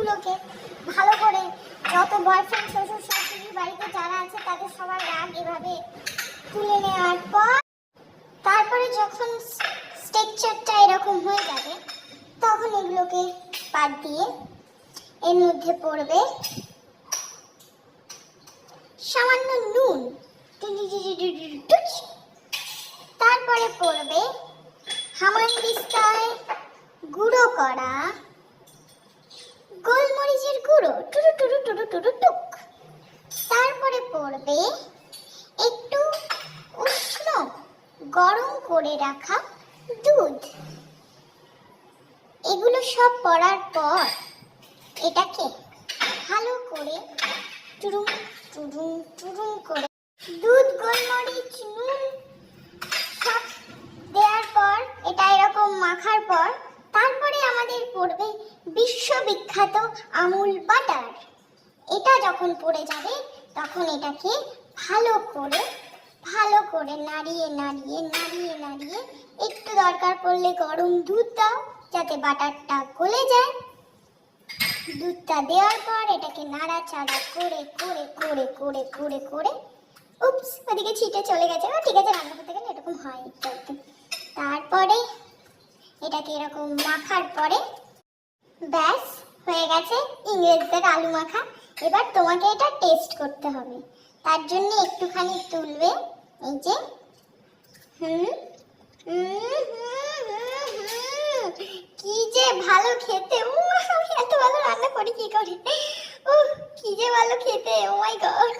দুধগুলোকে ভালো করে যত বয়ফ্রেন্ড শ্বশুর শাশুড়ি বাড়িতে যারা আছে তাদের সবার রাগ এভাবে তুলে নেওয়ার পর তারপরে যখন টেক্সচারটা এরকম হয়ে যাবে তখন এগুলোকে বাদ দিয়ে এর মধ্যে পড়বে সামান্য নুন, তারপরে পড়বে হামানদিস্তায় গুঁড়ো করা গোলমরিচের গুঁড়ো টুরু টুরু টুরু টুরু টুক, তারপরে পড়বে একটু উষ্ণ গরম করে রাখা দুধ। এগুলো সব পড়ার পর এটাকে ভালো করে টুরুম টুরুম টুরুম করে দুধ গোলমরিচ নুন সব দেওয়ার পর এটা এরকম মাখার পর তারপরে আমাদের পড়বে বিশ্ববিখ্যাত আমুল বাটার। এটা যখন পড়ে যাবে তখন এটাকে ভালো করে নাড়িয়ে নাড়িয়ে নাড়িয়ে নাড়িয়ে একটু দরকার পড়লে গরম দুধ দাও যাতে বাটারটা গলে যায়। দুধটা দেওয়ার পর এটাকে নাড়াচাড়া করে করে করে করে করে করে উপস ওদিকে ছিটে চলে গেছে। ঠিক আছে, রান্না করতে গেলে এরকম হয় একটু। তারপরে এটাকে এরকম মাখার পরে ব্যাস হয়ে গেছে ইংরেজদের আলু মাখা। এবার তোমাকে এটা টেস্ট করতে হবে, তার জন্য একটুখানি তুলবে এই যে কি যে ভালো খেতে। আমি এত ভালো রান্না করি কি করে, কি যে ভালো খেতে, ও মাই গড।